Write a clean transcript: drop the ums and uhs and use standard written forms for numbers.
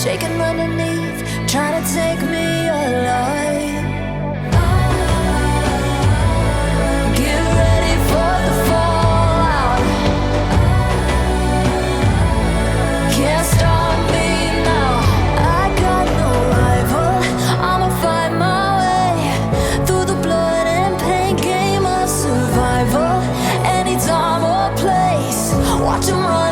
shaking underneath, trying to take me alive. Get ready for the fallout. Can't stop me now. I got no rival. I'ma find my way through the blood and pain game of survival. Any time or place, watch 'em run.